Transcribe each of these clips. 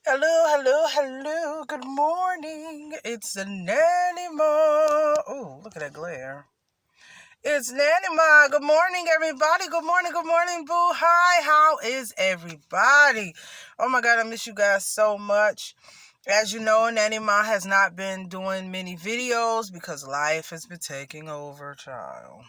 Hello, hello, hello. Good morning. It's the Nanny-Ma. Oh, look at that glare. It's Nanny-Ma. Good morning, everybody. Good morning, boo. Hi, how is everybody? Oh my God, I miss you guys so much. As you know, Nanny-Ma has not been doing many videos because life has been taking over, child.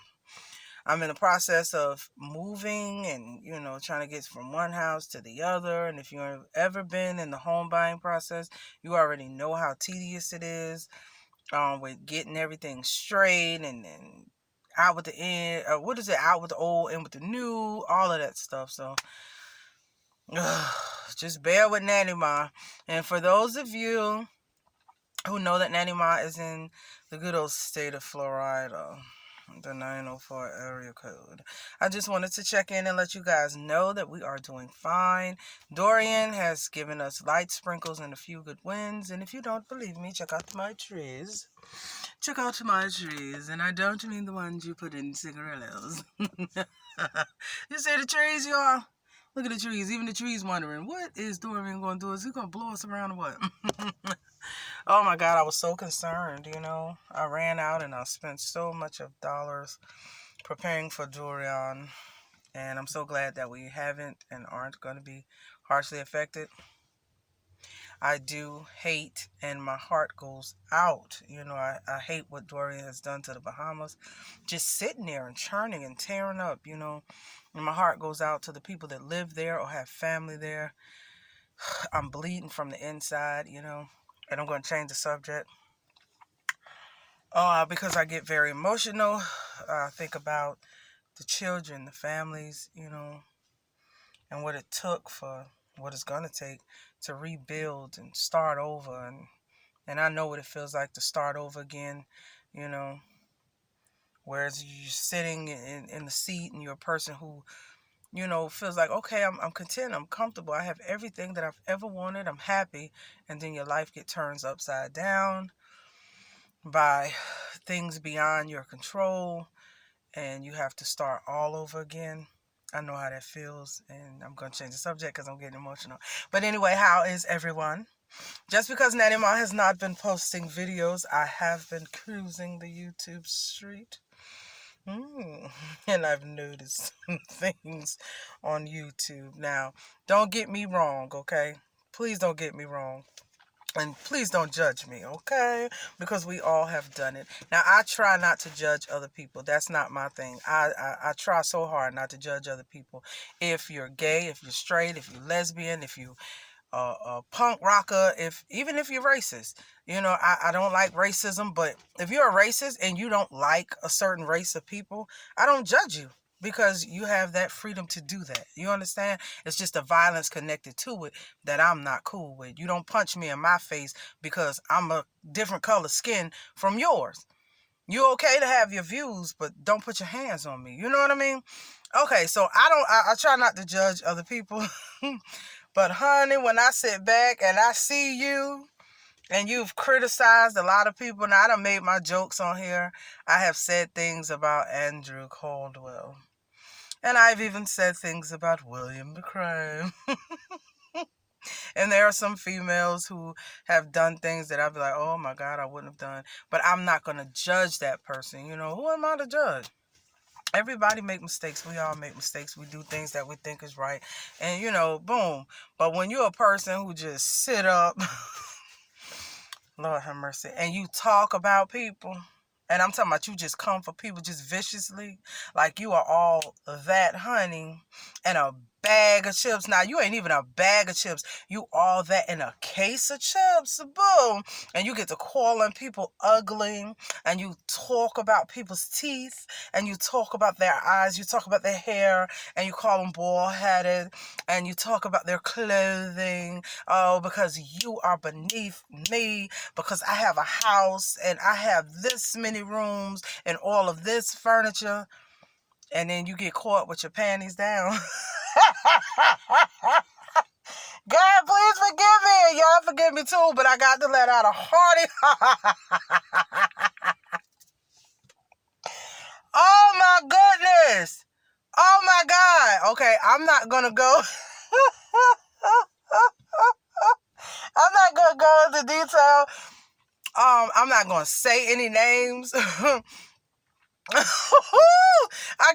I'm in the process of moving and, trying to get from one house to the other. And if you've ever been in the home buying process, you already know how tedious it is with getting everything straight and out with the end. What is it? Out with the old, in with the new, all of that stuff. So just bear with Nanny-Ma. And for those of you who know that Nanny-Ma is in the good old state of Florida, the 904 area code, I just wanted to check in and let you guys know that we are doing fine. Dorian has given us light sprinkles and a few good winds, and if you don't believe me, check out my trees. Check out my trees, and I don't mean the ones you put in cigarillos. You say the trees, y'all? Look at the trees. Even the trees wondering, what is Dorian going to do? Is he going to blow us around or what? Oh my God, I was so concerned, I ran out and I spent so much of dollars preparing for Dorian. And I'm so glad that we haven't and aren't going to be harshly affected. I do hate, and my heart goes out. I hate what Dorian has done to the Bahamas. Just sitting there and churning and tearing up, And my heart goes out to the people that live there or have family there. I'm bleeding from the inside, And I'm going to change the subject. Because I get very emotional. I think about the children, the families, and what it took for what it's going to take to rebuild and start over. And I know what it feels like to start over again, you know, whereas you're sitting in the seat and you're a person who, feels like, okay, I'm content, I'm comfortable, I have everything that I've ever wanted, I'm happy, and then your life turns upside down by things beyond your control, and you have to start all over again. I know how that feels, and I'm going to change the subject because I'm getting emotional. But anyway, how is everyone? Just because Nanny-Ma has not been posting videos, I have been cruising the YouTube street. And I've noticed some things on YouTube. Now, don't get me wrong, okay? Please don't get me wrong. And please don't judge me, okay? Because we all have done it. Now, I try not to judge other people. That's not my thing. I try so hard not to judge other people. If you're gay, if you're straight, if you're lesbian, if you a punk rocker, even if you're racist. I don't like racism, but if you're a racist and you don't like a certain race of people, I don't judge you. Because you have that freedom to do that. You understand? It's just the violence connected to it that I'm not cool with. You don't punch me in my face because I'm a different color skin from yours. You okay to have your views, but don't put your hands on me. You know what I mean? Okay, so I try not to judge other people. But honey, when I sit back and I see you and you've criticized a lot of people, now I done made my jokes on here. I have said things about Andrew Caldwell. And I've even said things about William the Crime. And there are some females who have done things that I'd be like, oh my God, I wouldn't have done. But I'm not going to judge that person. Who am I to judge? Everybody make mistakes. We all make mistakes. We do things that we think is right. And, boom. But when you're a person who just sit up, Lord have mercy, and you talk about people, and I'm talking about you just come for people just viciously, like you are all that honey and a bag of chips. Now, you ain't even a bag of chips. You all that in a case of chips. Boom. And you get to calling people ugly, and you talk about people's teeth, and you talk about their eyes, you talk about their hair, and you call them bald-headed, and you talk about their clothing. Oh, because you are beneath me, because I have a house, and I have this many rooms, and all of this furniture. And then you get caught with your panties down. God, please forgive me. Y'all forgive me too, but I got to let out a hearty. Oh my goodness. Oh my God. Okay, I'm not going to go. the detail. I'm not going to say any names. I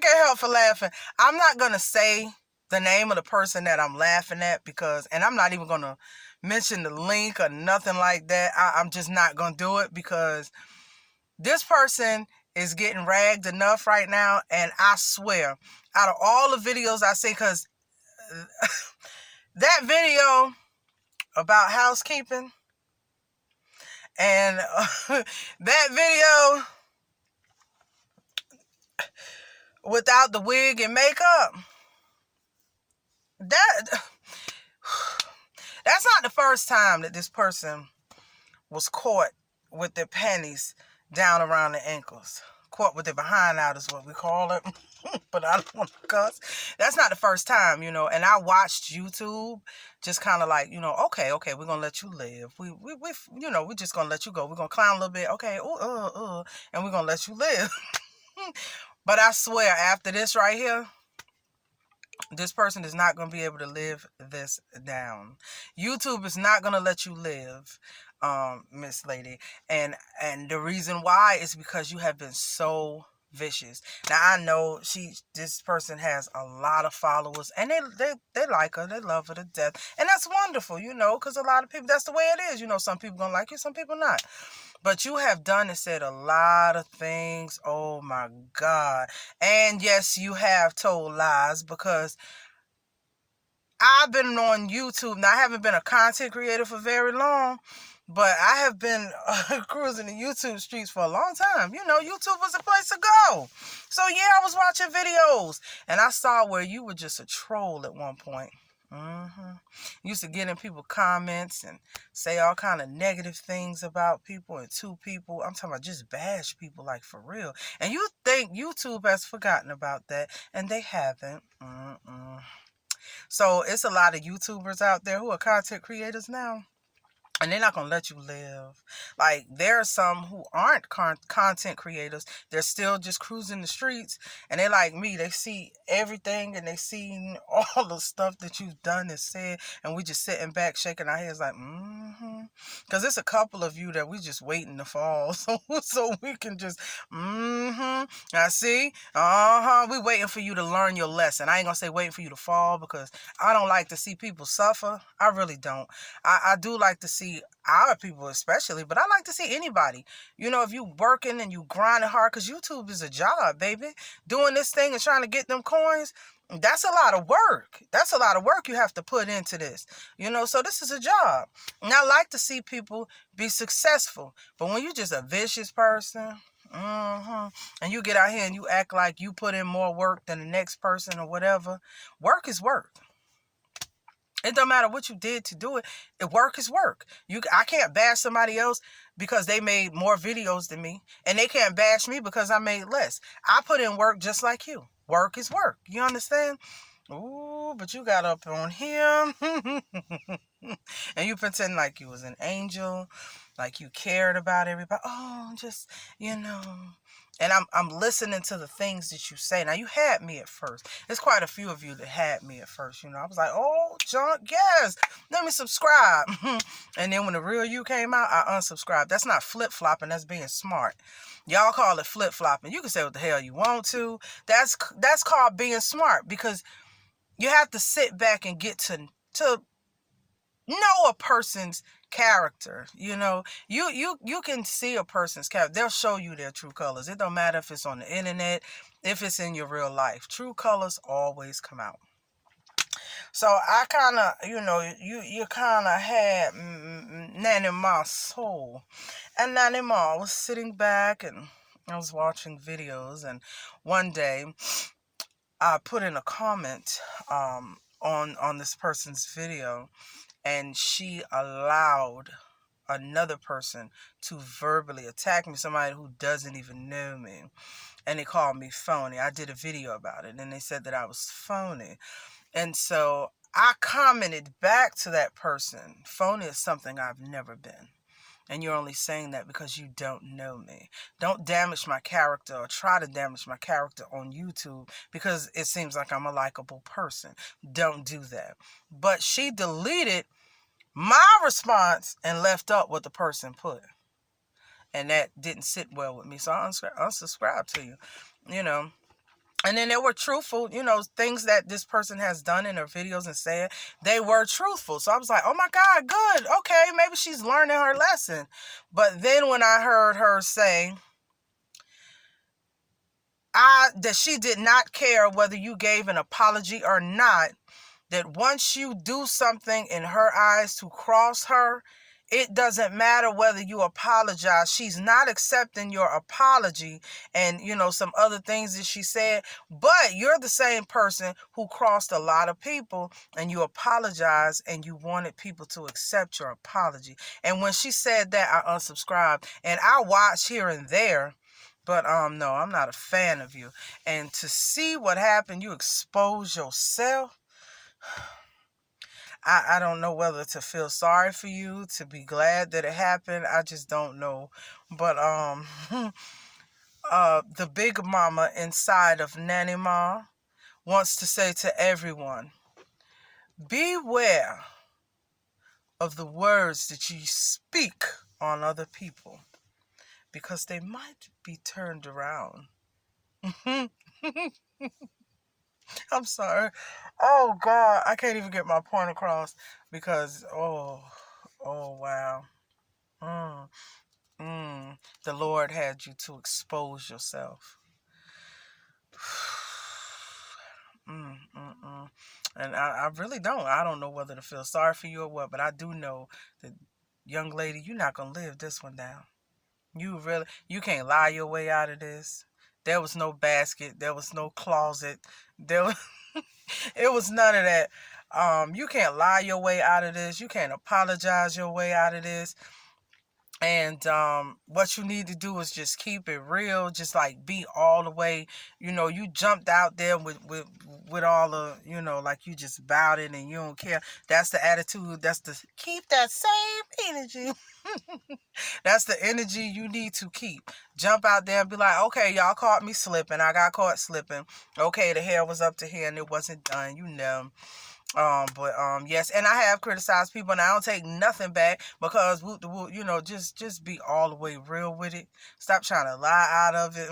can't help for laughing. I'm not going to say the name of the person that I'm laughing at and I'm not even going to mention the link or nothing like that. I'm just not going to do it because this person is getting ragged enough right now. And I swear, out of all the videos I see, because that video about housekeeping and that video without the wig and makeup, that's not the first time that this person was caught with their panties down around the ankles. Caught with their behind out is what we call it. But I don't want to cuss. That's not the first time, and I watched YouTube just kind of like, okay, we're going to let you live. We're just going to let you go. We're going to clown a little bit. Okay, and we're going to let you live. But I swear, after this right here, this person is not going to be able to live this down. YouTube is not going to let you live, Miss Lady. And the reason why is because you have been so vicious. Now, I know this person has a lot of followers, and they like her. They love her to death. And that's wonderful, because a lot of people, that's the way it is. Some people going to like you, some people not. But you have done and said a lot of things. Oh, my God. And yes, you have told lies because I've been on YouTube. Now, I haven't been a content creator for very long, but I have been cruising the YouTube streets for a long time. YouTube was a place to go. So, yeah, I was watching videos. And I saw where you were just a troll at one point. Used to get in people's comments and say all kind of negative things about people and to people. I'm talking about just bash people like for real. And you think YouTube has forgotten about that, and they haven't. So it's a lot of YouTubers out there who are content creators now. And they're not going to let you live. Like, there are some who aren't content creators. They're still just cruising the streets. And they like me. They see everything and they see all the stuff that you've done and said. And we just sitting back shaking our heads like, Because it's a couple of you that we just waiting to fall. So we can just, I see. We waiting for you to learn your lesson. I ain't going to say waiting for you to fall because I don't like to see people suffer. I really don't. I do like to see our people especially, but I like to see anybody. If you working and you grinding hard, because YouTube is a job, baby. Doing this thing and trying to get them coins, that's a lot of work. That's a lot of work you have to put into this. So this is a job. And I like to see people be successful. But when you just a vicious person, and you get out here and you act like you put in more work than the next person or whatever, work is work. It don't matter what you did to do it. Work is work. I can't bash somebody else because they made more videos than me. And they can't bash me because I made less. I put in work just like you. Work is work. You understand? Ooh, but you got up on him. And you pretend like you was an angel. Like you cared about everybody. Oh, just, And I'm listening to the things that you say. Now, you had me at first. There's quite a few of you that had me at first. I was like, oh, John, yes, let me subscribe. And then when the real you came out, I unsubscribed. That's not flip-flopping. That's being smart. Y'all call it flip-flopping. You can say what the hell you want to. That's called being smart because you have to sit back and get to know a person's character. You can see a person's character. They'll show you their true colors. It don't matter if it's on the internet, if it's in your real life. True colors always come out. So I kind of, you kind of had Nanny-Ma soul. And Nanny-Ma was sitting back and I was watching videos, and one day I put in a comment on this person's video, and she allowed another person to verbally attack me, somebody who doesn't even know me. And they called me phony. I did a video about it, and they said that I was phony. And so I commented back to that person, phony is something I've never been. And you're only saying that because you don't know me. Don't damage my character or try to damage my character on YouTube because it seems like I'm a likable person. Don't do that. But she deleted my response and left up what the person put. And that didn't sit well with me. So I unsubscribed to you, you know. And then they were truthful, things that this person has done in her videos and said, they were truthful. So I was like, oh my God, good. Okay, maybe she's learning her lesson. But then when I heard her say that she did not care whether you gave an apology or not, that once you do something in her eyes to cross her, it doesn't matter whether you apologize. She's not accepting your apology and, some other things that she said. But you're the same person who crossed a lot of people and you apologized and you wanted people to accept your apology. And when she said that, I unsubscribed. And I watch here and there. But no, I'm not a fan of you. And to see what happened, you expose yourself. I don't know whether to feel sorry for you, to be glad that it happened. I just don't know. But the big mama inside of Nanny-Ma wants to say to everyone, beware of the words that you speak on other people, because they might be turned around. I'm sorry. Oh God, I can't even get my point across because oh wow. The Lord had you to expose yourself. And I really don't. I don't know whether to feel sorry for you or what, but I do know that, young lady, you're not gonna live this one down. You can't lie your way out of this. There was no basket. There was no closet. There was, it was none of that. You can't lie your way out of this. You can't apologize your way out of this. And what you need to do is just keep it real. Just like be all the way. You jumped out there with all the, like you just bowed it and you don't care. That's the attitude. That's the keep that same energy. That's the energy you need to keep. Jump out there and be like, okay, y'all caught me slipping. I got caught slipping. Okay, the hair was up to here and it wasn't done. Yes, and I have criticized people and I don't take nothing back because just be all the way real with it. Stop trying to lie out of it.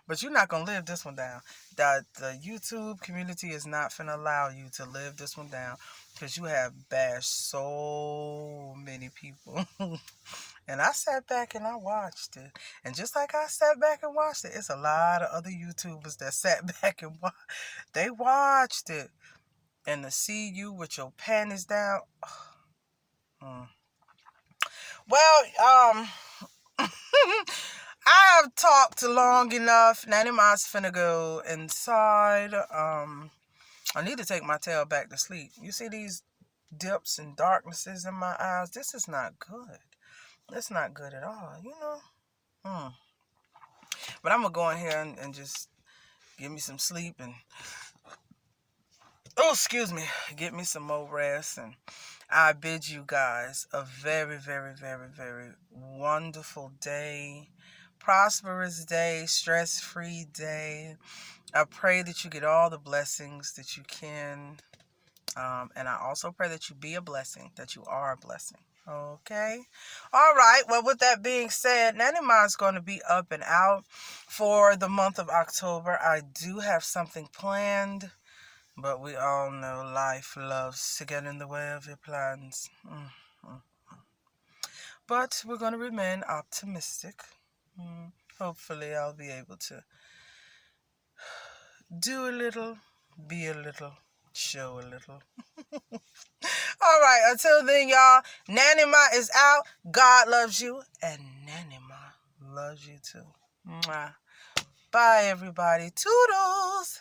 But you're not gonna live this one down. The YouTube community is not gonna allow you to live this one down because you have bashed so many people. And I sat back and I watched it. And just like I sat back and watched it, it's a lot of other YouTubers that sat back and they watched it. And to see you with your panties down. Well, I have talked long enough. Nanny-Ma's finna go inside. I need to take my tail back to sleep. You see these dips and darknesses in my eyes? This is not good. It's not good at all, But I'm gonna go in here and just give me some sleep and excuse me, get me some more rest. And I bid you guys a very, very, very, very wonderful day, prosperous day, stress-free day. I pray that you get all the blessings that you can. And I also pray that you be a blessing, that you are a blessing. Okay. All right. Well, with that being said, Nanny-Ma is going to be up and out for the month of October. I do have something planned, but we all know life loves to get in the way of your plans. But we're going to remain optimistic. Hopefully, I'll be able to do a little, be a little, show a little. All right, until then, y'all, Nanny-Ma is out. God loves you, and Nanny-Ma loves you too. Mwah. Bye, everybody. Toodles.